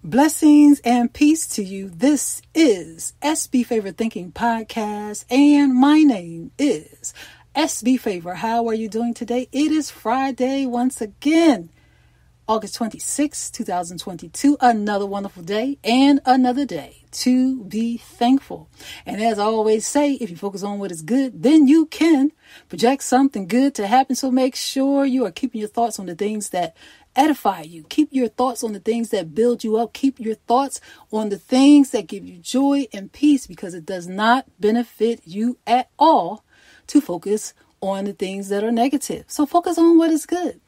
Blessings and peace to you. This is SB Favor Thinking Podcast, and my name is SB Favor. How are you doing today? It is Friday once again, August 26, 2022. Another wonderful day and another day to be thankful. And as I always say, if you focus on what is good, then you can project something good to happen. So make sure you are keeping your thoughts on the things that edify you. Keep your thoughts on the things that build you up. Keep your thoughts on the things that give you joy and peace, because it does not benefit you at all to focus on the things that are negative. So focus on what is good.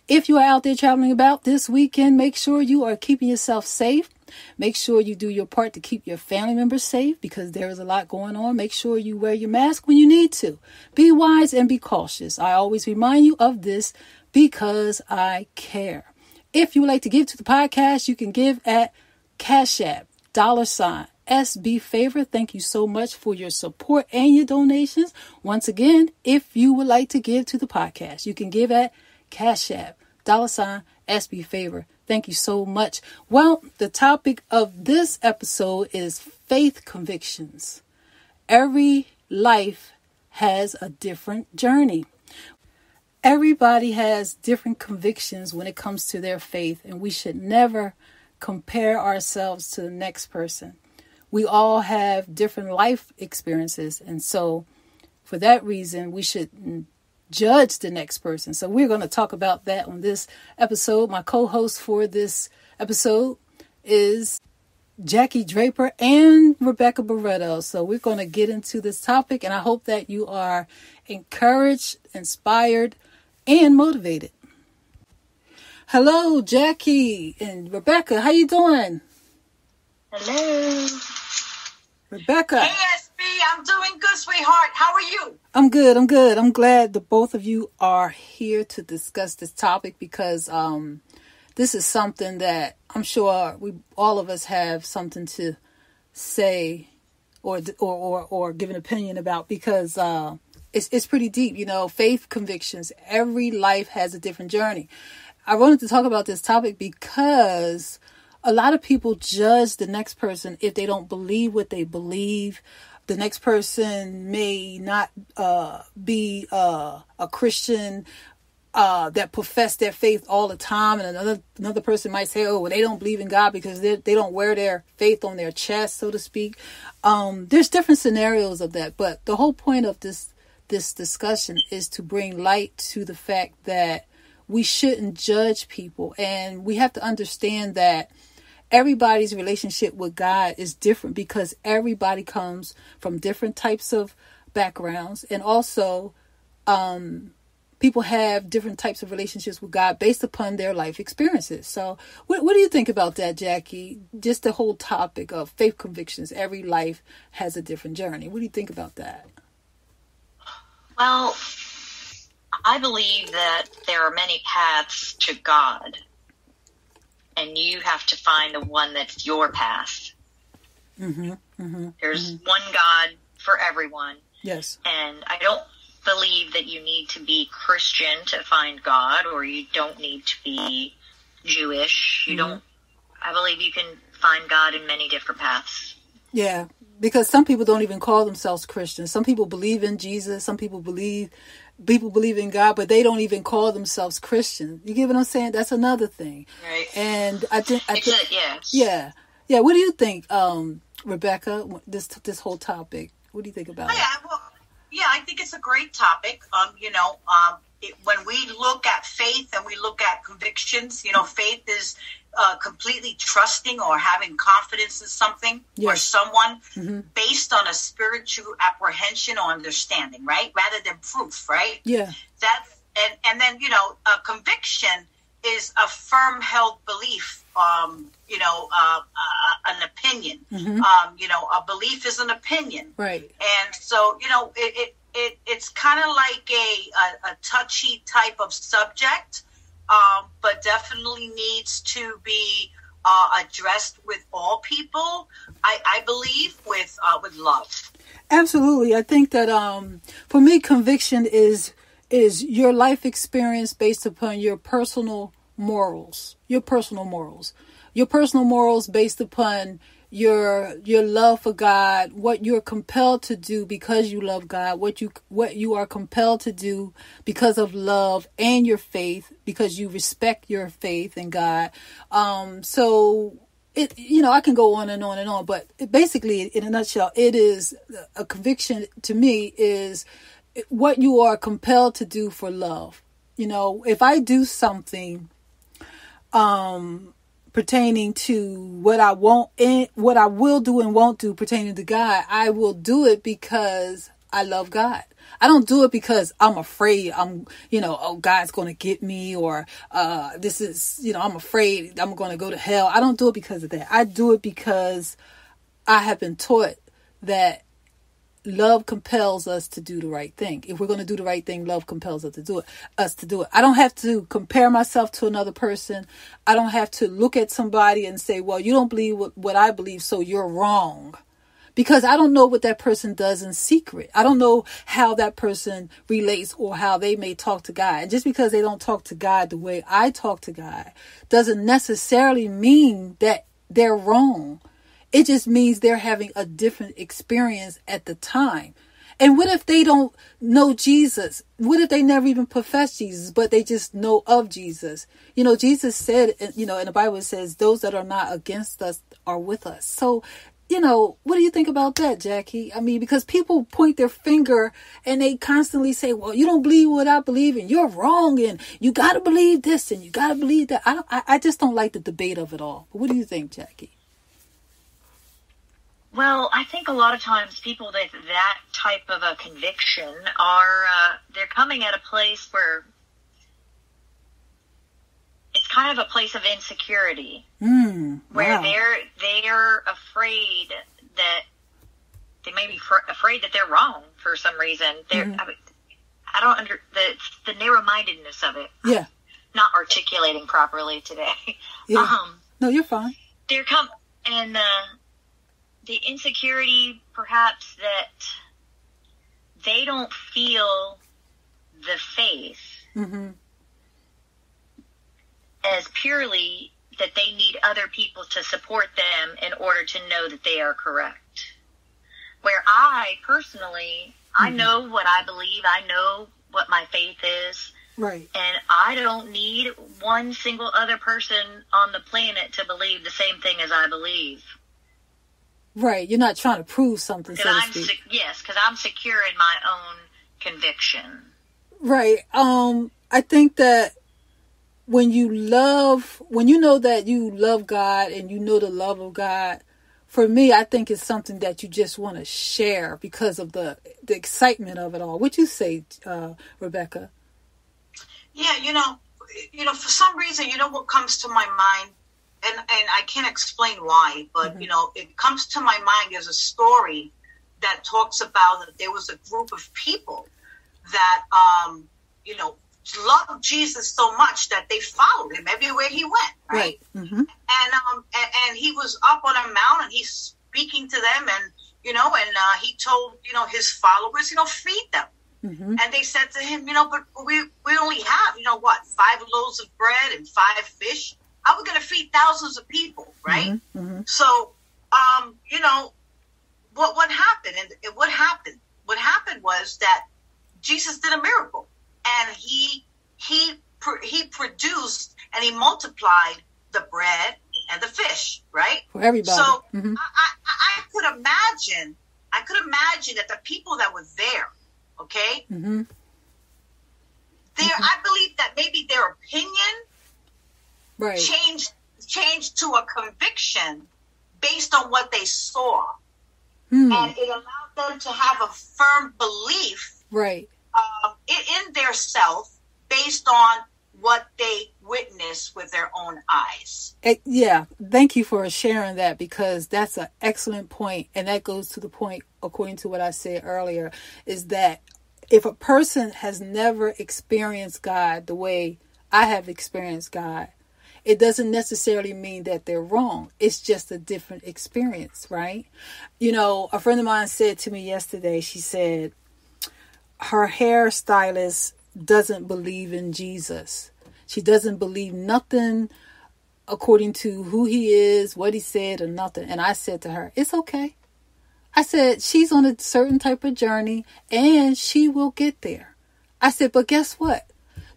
If you are out there traveling about this weekend, make sure you are keeping yourself safe. Make sure you do your part to keep your family members safe, because there is a lot going on. Make sure you wear your mask when you need to. Be wise and be cautious. I always remind you of this because I care. If you would like to give to the podcast, you can give at Cash App, $SB Favor. Thank you so much for your support and your donations. Once again, if you would like to give to the podcast, you can give at Cash App, $SB Favor. Thank you so much. Well, the topic of this episode is faith convictions. Every life has a different journey. Everybody has different convictions when it comes to their faith, and we should never compare ourselves to the next person. We all have different life experiences, and so for that reason, we shouldn't judge the next person. So we're going to talk about that on this episode. My co-host for this episode is Jaki, Draper, and Rebecca Barreto. So we're going to get into this topic, and I hope that you are encouraged, inspired, and motivated. Hello, Jaki and Rebecca. How you doing? Hello. Rebecca. Hey, SB. I'm doing good, sweetheart. How are you? I'm good. I'm glad that both of you are here to discuss this topic, because this is something that I'm sure all of us have something to say or give an opinion about, because it's pretty deep, faith convictions. Every life has a different journey. I wanted to talk about this topic because a lot of people judge the next person if they don't believe what they believe. The next person may not be a Christian that profess their faith all the time. And another person might say, oh, well, they don't believe in God because they don't wear their faith on their chest, so to speak. There's different scenarios of that. But the whole point of this discussion is to bring light to the fact that we shouldn't judge people. And we have to understand that everybody's relationship with God is different, because everybody comes from different types of backgrounds. And also, people have different types of relationships with God based upon their life experiences. So what do you think about that, Jaki? Just the whole topic of faith convictions. Every life has a different journey. What do you think about that? Well, I believe that there are many paths to God, and you have to find the one that's your path. There's one God for everyone. Yes. And I don't believe that you need to be Christian to find God, or you don't need to be Jewish. I believe you can find God in many different paths. Yeah, because some people don't even call themselves Christians. Some people believe in Jesus. Some people believe in God, but they don't even call themselves Christian. You get what I'm saying? That's another thing. Right. And I think, yes. Yeah. What do you think, Rebecca? This whole topic. What do you think about it? Yeah, I think it's a great topic. When we look at faith and we look at convictions, faith is completely trusting or having confidence in something or someone based on a spiritual apprehension or understanding, right? Rather than proof, right? Yeah. And then, a conviction is a firm held belief, an opinion. A belief is an opinion. Right. And so, it's kind of like a touchy type of subject, but definitely needs to be addressed with all people. I believe with love. Absolutely. I think that for me, conviction is your life experience based upon your personal morals. your personal morals based upon your love for God, what you're compelled to do because you love God, what you are compelled to do because of love and your faith, because you respect your faith in God. So it, I can go on and on and on, but basically, in a nutshell, it is a conviction to me is what you are compelled to do for love. If I do something, pertaining to what I want and what I will do and won't do pertaining to God, I will do it because I love God. I don't do it because I'm afraid God's going to get me, or this is, I'm afraid I'm going to go to hell. I don't do it because of that. I do it because I have been taught that love compels us to do the right thing. If we're going to do the right thing, love compels us to do it. I don't have to compare myself to another person. I don't have to look at somebody and say, well, you don't believe what I believe, so you're wrong. Because I don't know what that person does in secret. I don't know how that person relates or how they may talk to God. And just because they don't talk to God the way I talk to God doesn't necessarily mean that they're wrong. It just means they're having a different experience at the time. And what if they don't know Jesus? What if they never even profess Jesus, but they just know of Jesus? Jesus said, in the Bible, it says, those that are not against us are with us. So, what do you think about that, Jackie? I mean, because people point their finger and they constantly say, well, you don't believe what I believe and you're wrong and you got to believe this and you got to believe that. I just don't like the debate of it all. But what do you think, Jackie? Well, I think a lot of times people that type of a conviction are, they're coming at a place where it's kind of a place of insecurity. Wow. Where they're afraid that they may be afraid that they're wrong for some reason. I don't the narrow-mindedness of it. Yeah. Not articulating properly today. Yeah. No, you're fine. The insecurity, perhaps, that they don't feel the faith as purely that they need other people to support them in order to know that they are correct. Where I, personally, I know what I believe. I know what my faith is. Right. And I don't need one single other person on the planet to believe the same thing as I believe. Right. You're not trying to prove something, so to speak. Yes, because I'm secure in my own conviction. Right. I think that when you know that you love God and you know the love of God, for me, I think it's something that you just want to share because of the excitement of it all. What you say, Rebecca? Yeah, for some reason, what comes to my mind, and I can't explain why, but, it comes to my mind. There's a story that talks about that there was a group of people that, loved Jesus so much that they followed him everywhere he went, right? Mm-hmm. And he was up on a mountain, he's speaking to them, and, he told, his followers, feed them. Mm-hmm. And they said to him, but we only have, 5 loaves of bread and 5 fish. How are we going to feed thousands of people, right? Mm-hmm. Mm-hmm. So, what happened? And what happened? What happened was that Jesus did a miracle, and he produced and he multiplied the bread and the fish, right? For everybody. So mm-hmm. I could imagine that the people that were there, okay, mm-hmm. I believe that maybe their opinion right. changed to a conviction based on what they saw. And it allowed them to have a firm belief right. In their self based on what they witnessed with their own eyes. Yeah, thank you for sharing that, because that's an excellent point. And that goes to the point, according to what I said earlier, is that if a person has never experienced God the way I have experienced God, it doesn't necessarily mean that they're wrong. It's just a different experience, right? A friend of mine said to me yesterday, she said her hairstylist doesn't believe in Jesus. She doesn't believe nothing according to who he is, what he said, or nothing. And I said to her, it's okay. I said, she's on a certain type of journey and she will get there. I said, but guess what?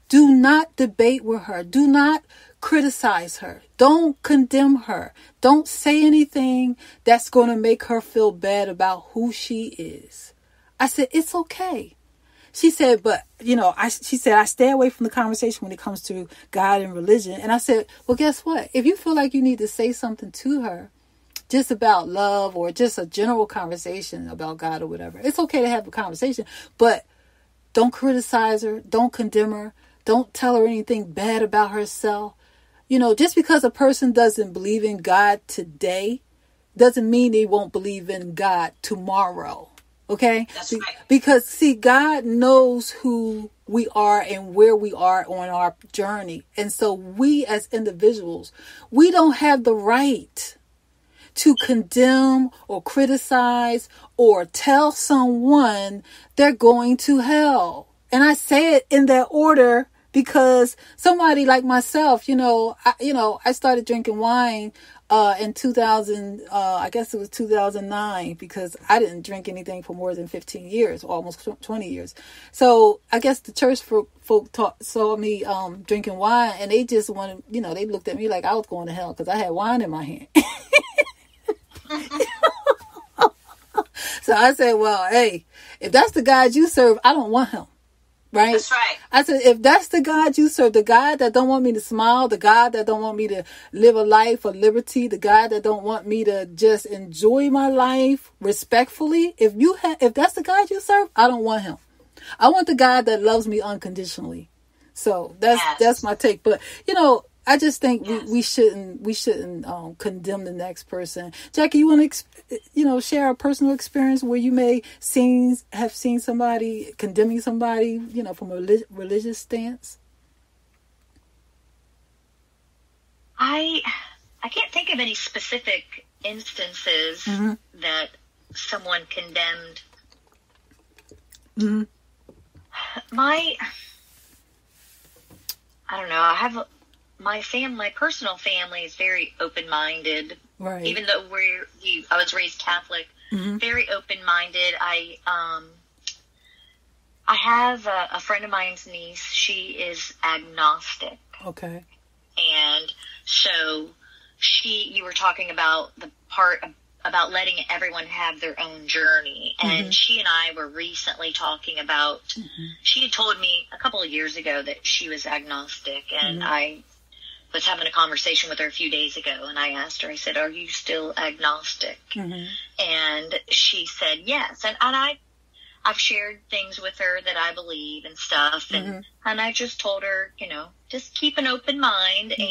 Do not debate with her. Do not criticize her. Don't condemn her. Don't say anything that's going to make her feel bad about who she is. I said, it's okay. She said, but, she said, I stay away from the conversation when it comes to God and religion. And I said, well, guess what? If you feel like you need to say something to her just about love or just a general conversation about God or whatever, it's okay to have a conversation, but don't criticize her. Don't condemn her. Don't tell her anything bad about herself. Just because a person doesn't believe in God today doesn't mean they won't believe in God tomorrow. Okay? That's right. Because, see, God knows who we are and where we are on our journey. And so we as individuals, we don't have the right to condemn or criticize or tell someone they're going to hell. And I say it in that order because somebody like myself, I started drinking wine in 2000, I guess it was 2009, because I didn't drink anything for more than 15 years, almost 20 years. So I guess the church folk saw me drinking wine, and they just wanted, they looked at me like I was going to hell because I had wine in my hand. So I said, well, hey, if that's the God you serve, I don't want him. Right? That's right. I said, if that's the God you serve, the God that don't want me to smile, the God that don't want me to live a life of liberty, the God that don't want me to just enjoy my life respectfully, if that's the God you serve, I don't want him. I want the God that loves me unconditionally. So that's my take. But I just think we shouldn't condemn the next person. Jaki, you want to share a personal experience where you may have seen somebody condemning somebody, from a religious stance? I can't think of any specific instances that someone condemned. Mm-hmm. I don't know. I have my personal family is very open-minded. Right. Even though I was raised Catholic, very open-minded. I have a friend of mine's niece. She is agnostic. Okay. And so you were talking about the part about letting everyone have their own journey. And she and I were recently talking about, she had told me a couple of years ago that she was agnostic, and I was having a conversation with her a few days ago, and I asked her, I said, are you still agnostic? And she said yes. And I've shared things with her that I believe and stuff, and I just told her, just keep an open mind, and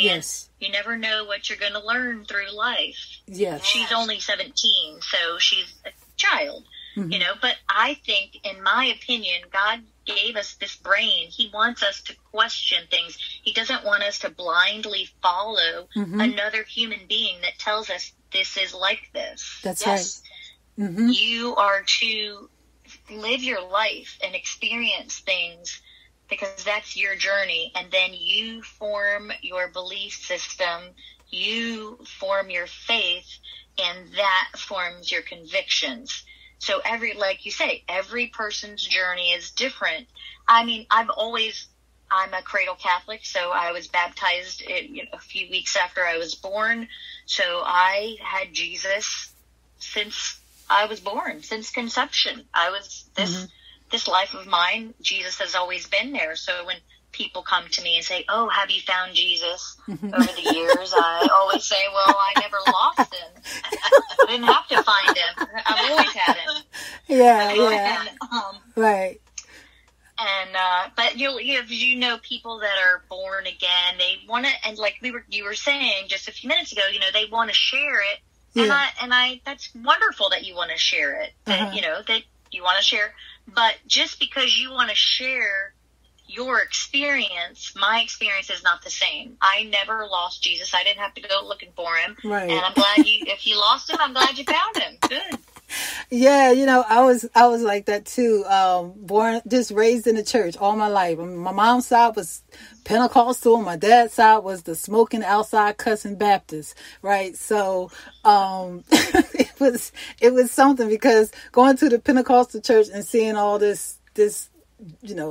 you never know what you're going to learn through life. Yes. She's only 17, so she's a child, but I think, in my opinion, God gave us this brain. He wants us to question things. He doesn't want us to blindly follow another human being that tells us this is like this. That's right. You are to live your life and experience things because that's your journey, and then you form your belief system, you form your faith, and that forms your convictions. So like you say, every person's journey is different. I mean, I'm a cradle Catholic, so I was baptized a few weeks after I was born. So I had Jesus since I was born, since conception. I was this life of mine, Jesus has always been there. So when people come to me and say, oh, have you found Jesus over the years? I always say, well, I never lost him. I didn't have to find him. I've always had him. Yeah. Right. And, but people that are born again, they want to, and like you were saying just a few minutes ago, they want to share it. Yeah. And I, that's wonderful that you want to share it, that you want to share. But just because you want to share your experience, my experience is not the same. I never lost Jesus. I didn't have to go looking for him. Right. And I'm glad if you lost him, I'm glad you found him. Good. Yeah, I was like that too. Just raised in the church all my life. My mom's side was Pentecostal. My dad's side was the smoking outside cussing Baptist, right? So, it was something, because going to the Pentecostal church and seeing all this,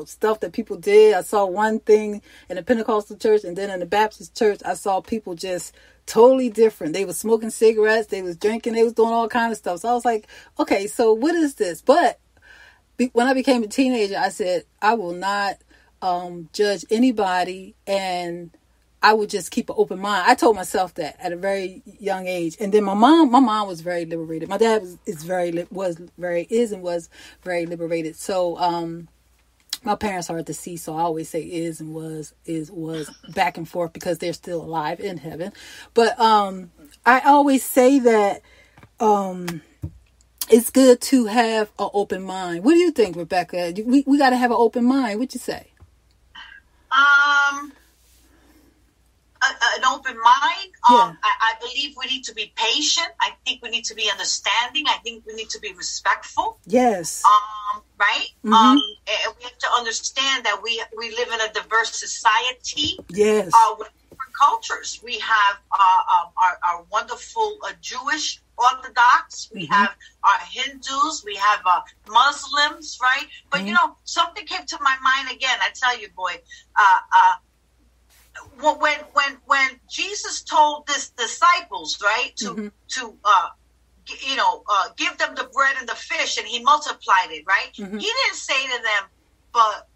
stuff that people did. I saw one thing in the Pentecostal church, and then in the Baptist church, I saw people just totally different. They was smoking cigarettes, they was drinking, they was doing all kinds of stuff. So I was like, okay, so what is this? But when I became a teenager, I said, I will not judge anybody, and I would just keep an open mind. I told myself that at a very young age. And then my mom was very liberated. My dad was very liberated. So my parents are deceased, so I always say is and was back and forth, because they're still alive in heaven. But I always say that it's good to have an open mind. What do you think, Rebecca? We got to have an open mind. What'd you say? An open mind. Yeah. I believe we need to be patient. I think we need to be understanding. I think we need to be respectful. Yes. Right. Mm-hmm. And we have to understand that we live in a diverse society. Yes. With different cultures. We have our wonderful Jewish Orthodox. We have our Hindus. We have Muslims. Right. But something came to my mind again. I tell you, boy. When Jesus told his disciples, right, to give them the bread and the fish, and he multiplied it, right? Mm-hmm. He didn't say to them, but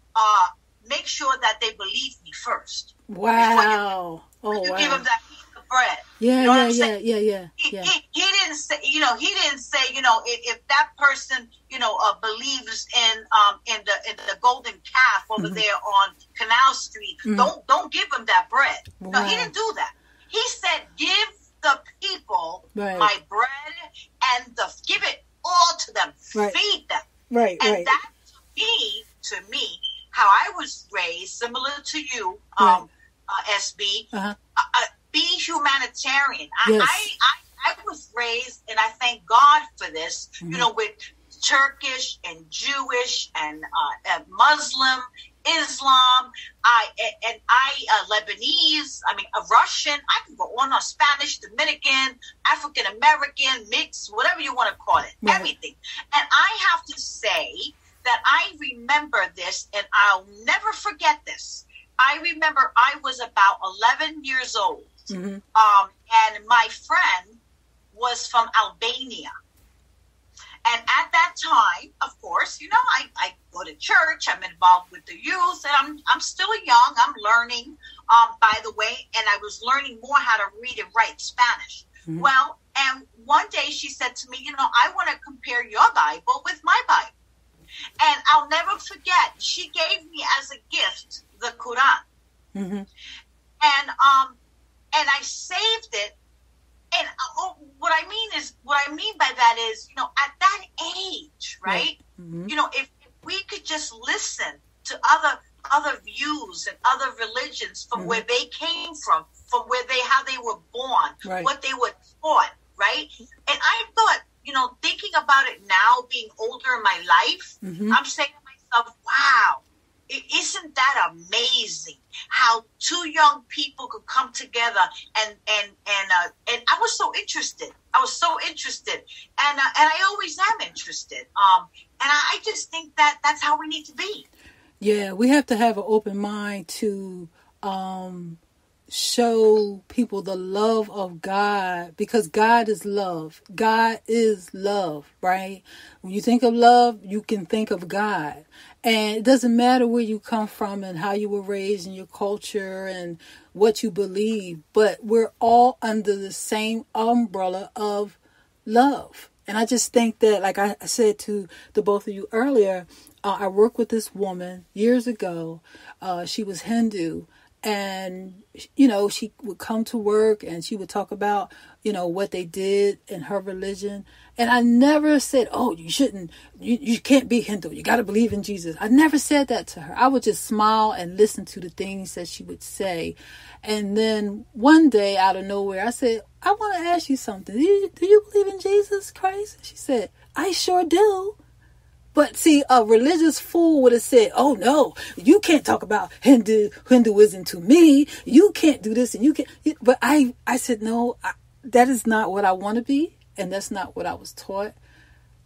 make sure that they believe me first. Wow! You give them that piece of bread. Yeah, you know what I'm saying? Yeah. He didn't say, if that person, believes in the golden calf over there on Canal Street, don't give him that bread. Wow. No, he didn't do that. He said, give the people my bread and give it all to them. Right. Feed them. Right. And that to me, how I was raised, similar to you, SB, be humanitarian. Yes. I was raised, and I thank God for this, with Turkish and Jewish and Muslim, Islam, Lebanese, Russian, I can go on Spanish, Dominican, African American, mixed, whatever you want to call it, everything. And I have to say that I remember this, and I'll never forget this. I remember I was about 11 years old, and my friend was from Albania. And at that time, of course, I go to church, I'm involved with the youth, and I'm still young, I'm learning, by the way, and I was learning more how to read and write Spanish. Mm-hmm. Well, and one day she said to me, I want to compare your Bible with my Bible. And I'll never forget, she gave me as a gift the Quran. Mm-hmm. And I saved it. And what I mean by that is, at that age, right? Mm-hmm. If we could just listen to other views and other religions from where they came from how they were born, what they were taught, right? And I thought, thinking about it now, being older in my life, I'm saying to myself, wow, isn't that amazing? How two young people could come together, and I was so interested. And I always am interested. And I just think that that's how we need to be. Yeah, we have to have an open mind to show people the love of God, because God is love. God is love, right? When you think of love, you can think of God. And it doesn't matter where you come from and how you were raised and your culture and what you believe, but we're all under the same umbrella of love. And I just think that, like I said to the both of you earlier, I worked with this woman years ago. She was Hindu. And, she would come to work and she would talk about, what they did in her religion. And I never said, oh, you shouldn't, you can't be Hindu. You got to believe in Jesus. I never said that to her. I would just smile and listen to the things that she would say. And then one day out of nowhere, I said, I want to ask you something. Do you believe in Jesus Christ? She said, I sure do. But see, a religious fool would have said, oh no, you can't talk about Hinduism to me. You can't do this and you can't. But I said, no, that is not what I want to be. And that's not what I was taught.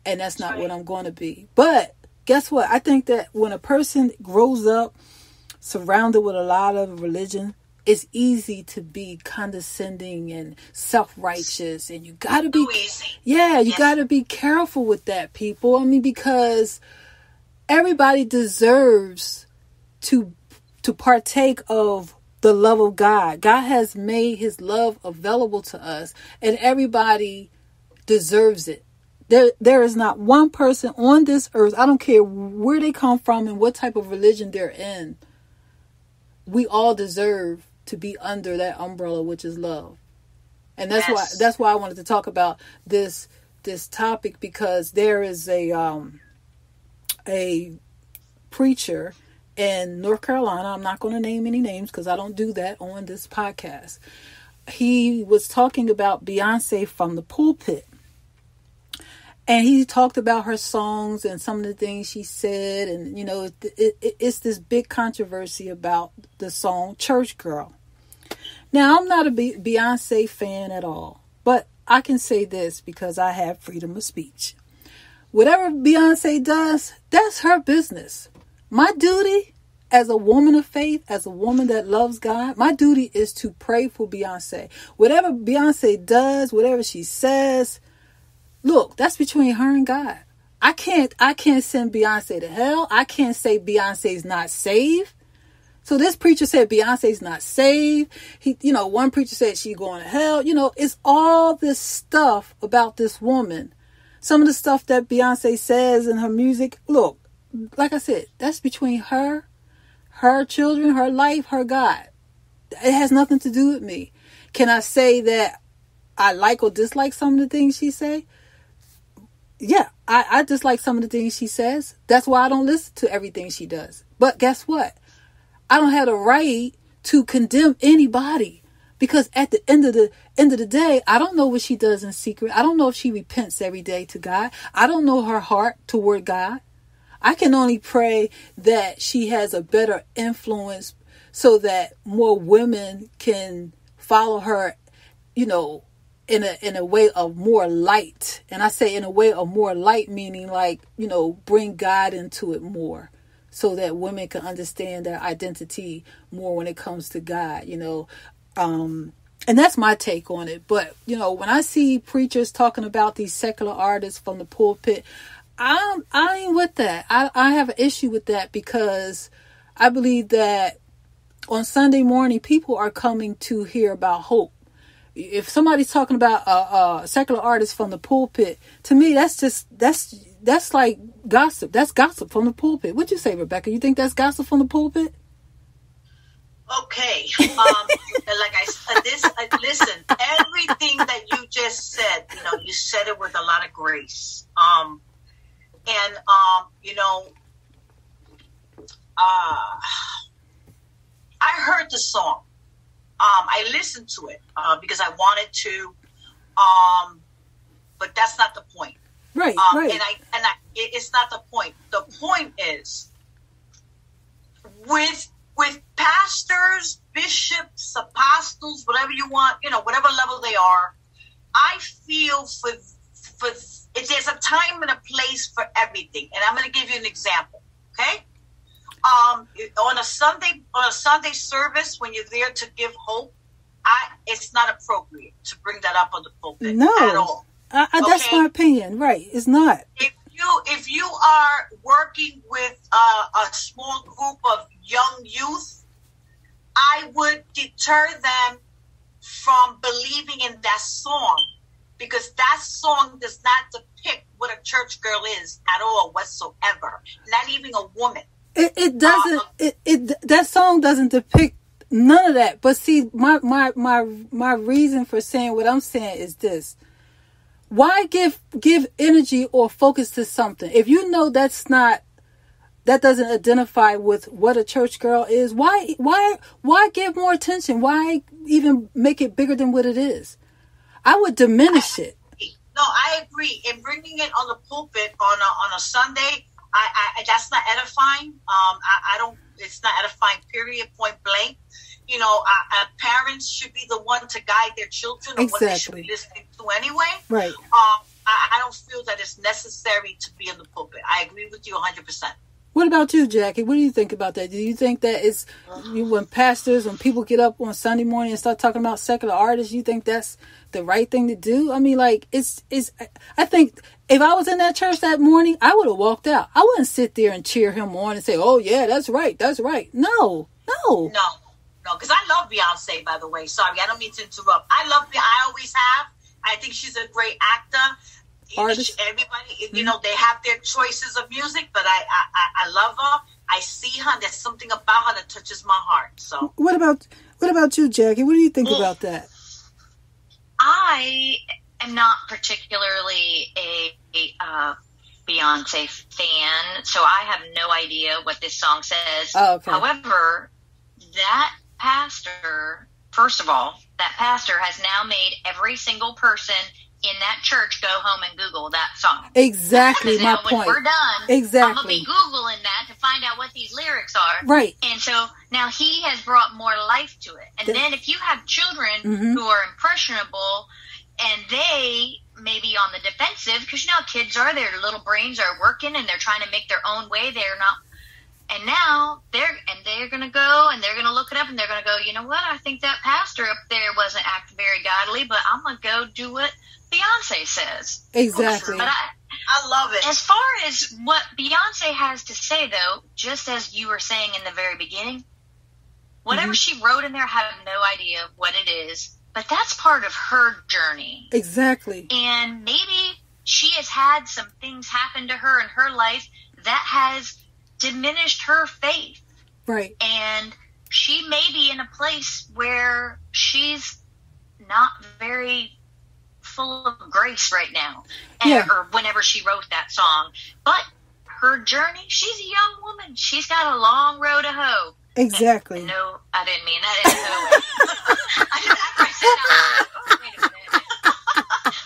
And that's not what I'm going to be. But guess what? I think that when a person grows up surrounded with a lot of religion, it's easy to be condescending and self-righteous, and you gotta be, you gotta be careful with that, people. I mean, because everybody deserves to partake of the love of God. God has made his love available to us, and everybody deserves it. There is not one person on this earth, I don't care where they come from and what type of religion they're in, we all deserve to be under that umbrella, which is love. And that's why I wanted to talk about this topic, because there is a preacher in North Carolina. I'm not going to name any names because I don't do that on this podcast. He was talking about Beyonce from the pulpit. And he talked about her songs and some of the things she said. And, you know, it's this big controversy about the song Church Girl. Now, I'm not a Beyonce fan at all. But I can say this because I have freedom of speech. Whatever Beyonce does, that's her business. My duty as a woman of faith, as a woman that loves God, my duty is to pray for Beyonce. Whatever Beyonce does, whatever she says, look, that's between her and God. I can't send Beyonce to hell. I can't say Beyonce's not saved. So this preacher said Beyonce's not saved. One preacher said she's going to hell. It's all this stuff about this woman. Some of the stuff that Beyonce says in her music. Look, like I said, that's between her children, her life, her God. It has nothing to do with me. Can I say that I like or dislike some of the things she say? Yeah, I dislike some of the things she says. That's why I don't listen to everything she does. But guess what? I don't have the right to condemn anybody, because at the end of the day, I don't know what she does in secret. I don't know if she repents every day to God. I don't know her heart toward God. I can only pray that she has a better influence so that more women can follow her, in a way of more light. And I say in a way of more light, meaning like, bring God into it more, so that women can understand their identity more when it comes to God, and that's my take on it. But, when I see preachers talking about these secular artists from the pulpit, I ain't with that. I have an issue with that, because I believe that on Sunday morning, people are coming to hear about hope. If somebody's talking about a secular artist from the pulpit, to me, that's like gossip. That's gossip from the pulpit. What'd you say, Rebecca? You think that's gossip from the pulpit? Okay. Listen, everything that you just said, you said it with a lot of grace. I heard the song. I listened to it because I wanted to, but that's not the point. Right, right. And it's not the point. The point is, with pastors, bishops, apostles, whatever you want, whatever level they are, I feel for there's a time and a place for everything. And I'm going to give you an example. Okay. On a Sunday service, when you're there to give hope, it's not appropriate to bring that up on the pulpit at all. That's my opinion. Right. It's not. If you are working with a small group of young youth, I would deter them from believing in that song, because that song does not depict what a church girl is at all whatsoever. Not even a woman. It doesn't. That song doesn't depict none of that. But see, my reason for saying what I'm saying is this: why give energy or focus to something if you know that doesn't identify with what a church girl is? Why give more attention? Why even make it bigger than what it is? I would diminish it. No, I agree. In bringing it on the pulpit on a Sunday, I that's not edifying. I don't. It's not edifying. Period. Point blank. You know, parents should be the one to guide their children on what they should be listening to anyway. Right. I don't feel that it's necessary to be in the pulpit. I agree with you 100%. What about you, Jackie? What do you think about that? Do you think that it's when people get up on Sunday morning and start talking about secular artists, you think that's the right thing to do? I mean, like, I think if I was in that church that morning, I would have walked out. I wouldn't sit there and cheer him on and say, oh, yeah, that's right. That's right. No. No, because I love Beyonce, by the way. Sorry, I don't mean to interrupt. I always have. I think she's a great actor. Artist. Everybody, you know, they have their choices of music, but I love her. I see her. There's something about her that touches my heart. So, what about you, Jackie? What do you think about that? I am not particularly a Beyonce fan, so I have no idea what this song says. Oh, okay. However, that pastor, first of all, that pastor has now made every single person in that church go home and Google that song. Exactly my point. When we're done, exactly. I'm going to be Googling that to find out what these lyrics are. Right. And so now he has brought more life to it. And then if you have children who are impressionable and they may be on the defensive, because you know how kids are, their little brains are working and they're trying to make their own way. They're not. And now they're going to go and they're going to look it up and they're going to go, you know what? I think that pastor up there wasn't acting very godly, but I'm going to go do what Beyonce says. Exactly. But I love it. As far as what Beyonce has to say, though, just as you were saying in the very beginning, whatever she wrote in there, I have no idea what it is, but that's part of her journey. Exactly. And maybe she has had some things happen to her in her life that has diminished her faith. Right. And she may be in a place where she's not very full of grace right now, or whenever she wrote that song. But her journey, she's a young woman. She's got a long road to hoe. Exactly. And no, I didn't mean that in no way. I said that. Oh, wait a minute.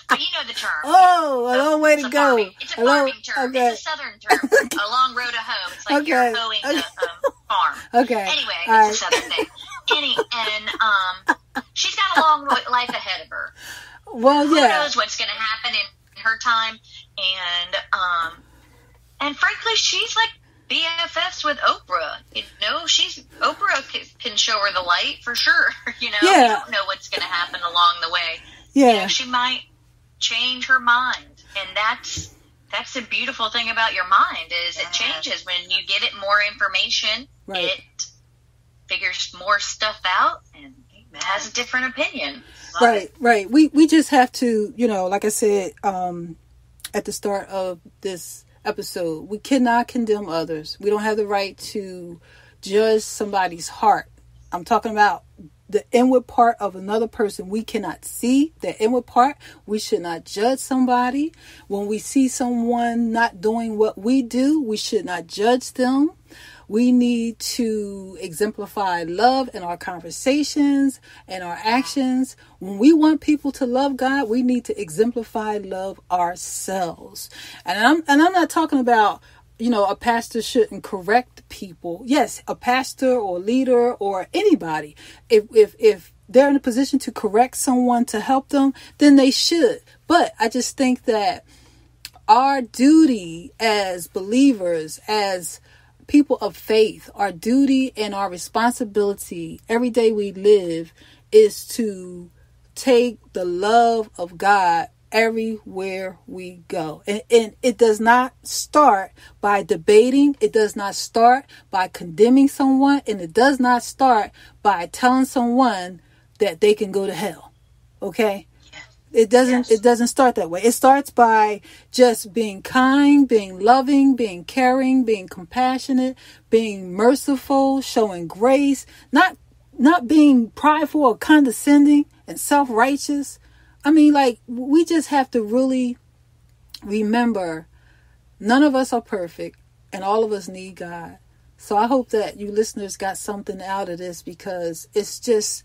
But you know the term. Oh, a long way to go. It's a farming term. Okay. It's a southern term. A long road to hoe. It's like you're hoeing a farm. Okay. Anyway, it's a southern thing. She's got a long life ahead of her. Well, Who knows what's going to happen in her time, and frankly, she's like BFFs with Oprah. You know, Oprah can show her the light for sure. You know, you don't know what's going to happen along the way. Yeah, you know, she might change her mind, and that's the beautiful thing about your mind is it changes when you give it more information. Right. It figures more stuff out and has a different opinion. Right. We just have to, you know, like I said at the start of this episode, we cannot condemn others. We don't have the right to judge somebody's heart. I'm talking about the inward part of another person. We cannot see the inward part. We should not judge somebody. When we see someone not doing what we do, we should not judge them. We need to exemplify love in our conversations and our actions. When we want people to love God, we need to exemplify love ourselves. And I'm not talking about, you know, a pastor shouldn't correct people. Yes, a pastor or leader or anybody, if they're in a position to correct someone to help them, then they should. But I just think that our duty as believers, as people of faith, our duty and our responsibility every day we live is to take the love of God everywhere we go. And it does not start by debating. It does not start by condemning someone. And it does not start by telling someone that they can go to hell. Okay? It doesn't start that way. It starts by just being kind, being loving, being caring, being compassionate, being merciful, showing grace, not being prideful or condescending and self-righteous. I mean, like, we just have to really remember none of us are perfect and all of us need God. So I hope that you listeners got something out of this, because it's just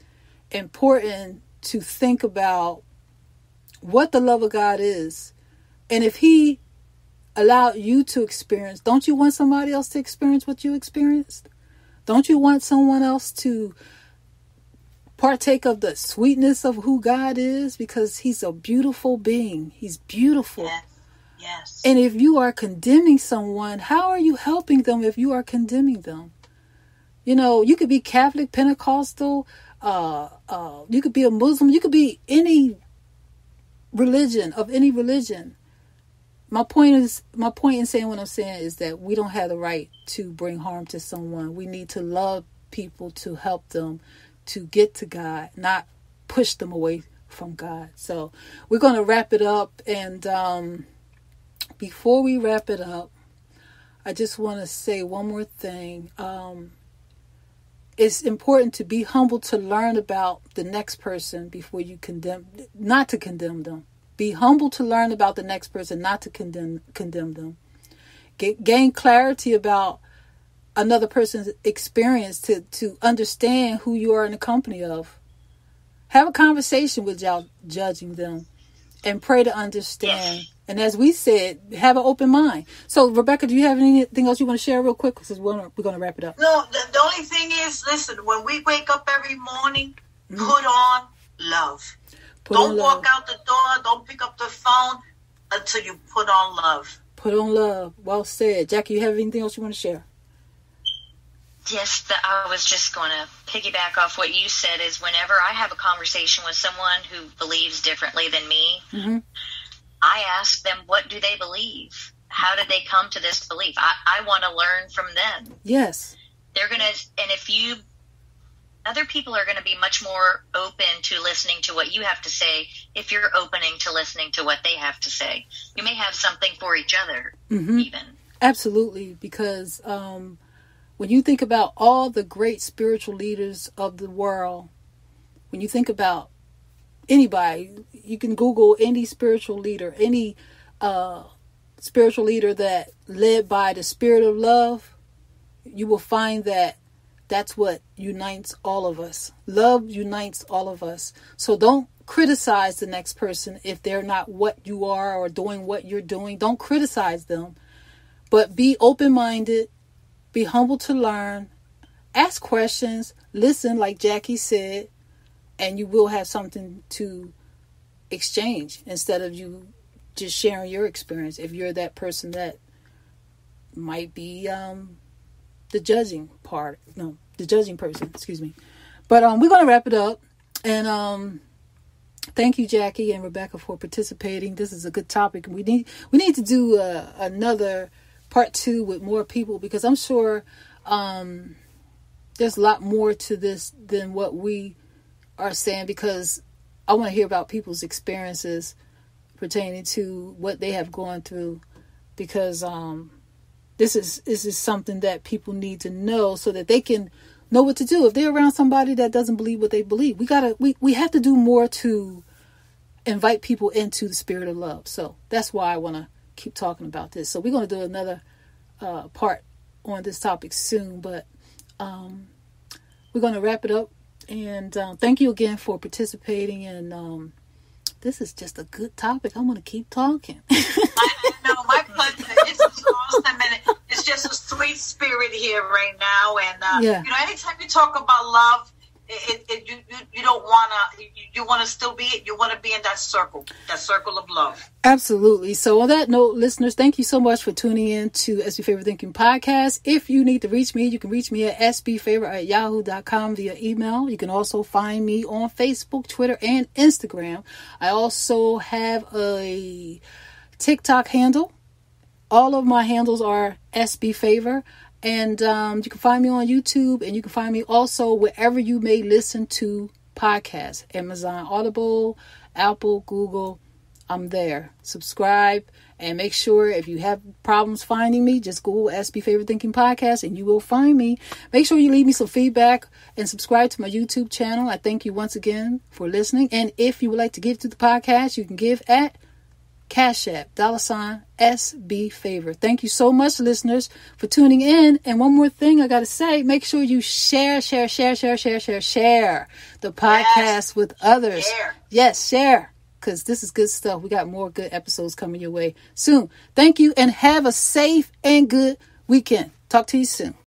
important to think about what the love of God is. And if he allowed you to experience, don't you want somebody else to experience what you experienced? Don't you want someone else to partake of the sweetness of who God is? Because he's a beautiful being. He's beautiful. Yes. Yes. And if you are condemning someone, how are you helping them if you are condemning them? You know, you could be Catholic, Pentecostal, you could be a Muslim, you could be any religion, of any religion. My point in saying what I'm saying is that we don't have the right to bring harm to someone. We need to love people to help them to get to God, not push them away from God. So we're going to wrap it up. And before we wrap it up, I just want to say one more thing. It's important to be humble to learn about the next person before you condemn, not to condemn them. Be humble to learn about the next person, not to condemn them. Gain clarity about another person's experience to understand who you are in the company of. Have a conversation without judging them and pray to understand. Yes. And as we said, have an open mind. So, Rebecca, do you have anything else you want to share real quick? Because we're going to wrap it up. No, the only thing is, listen, when we wake up every morning, put on love. Don't walk out the door. Don't pick up the phone until you put on love. Put on love. Well said. Jaki, you have anything else you want to share? Yes, I was just going to piggyback off what you said is whenever I have a conversation with someone who believes differently than me, I ask them, what do they believe? How did they come to this belief? I want to learn from them. Yes. They're going to, and other people are going to be much more open to listening to what you have to say if you're opening to listening to what they have to say. You may have something for each other, even. Absolutely, because when you think about all the great spiritual leaders of the world, when you think about anybody, you can Google any spiritual leader, any spiritual leader that led by the spirit of love, you will find that that's what unites all of us. Love unites all of us. So don't criticize the next person if they're not what you are or doing what you're doing. Don't criticize them, but be open-minded, be humble to learn, ask questions, listen like Jaki said, and you will have something to exchange instead of you just sharing your experience if you're that person that might be the judging person, excuse me. But we're going to wrap it up. And thank you, Jaki and Rebecca, for participating. This is a good topic. We need to do another part 2 with more people, because I'm sure there's a lot more to this than what we are saying, because I want to hear about people's experiences pertaining to what they have gone through, because this is something that people need to know so that they can know what to do if they're around somebody that doesn't believe what they believe. We have to do more to invite people into the spirit of love. So that's why I want to keep talking about this. So we're going to do another part on this topic soon, but we're going to wrap it up. And thank you again for participating. And this is just a good topic. I'm going to keep talking. I know, my pleasure. It's awesome, and it's just a sweet spirit here right now. And you know, anytime you talk about love, you don't wanna. You want to still be. You want to be in that circle of love. Absolutely. So on that note, listeners, thank you so much for tuning in to SB Favorite Thinking Podcast. If you need to reach me, you can reach me at sbfavorite@yahoo.com via email. You can also find me on Facebook, Twitter, and Instagram. I also have a TikTok handle. All of my handles are SB Favor. And you can find me on YouTube, and you can find me also wherever you may listen to podcasts. Amazon, Audible, Apple, Google. I'm there. Subscribe, and make sure if you have problems finding me, just Google SB Favorite Thinking Podcast and you will find me. Make sure you leave me some feedback and subscribe to my YouTube channel. I thank you once again for listening. And if you would like to give to the podcast, you can give at Cash App, $SB Favor. Thank you so much, listeners, for tuning in. And one more thing I got to say, make sure you share the podcast with others. Share. Yes, share. because this is good stuff. We got more good episodes coming your way soon. Thank you, and have a safe and good weekend. Talk to you soon.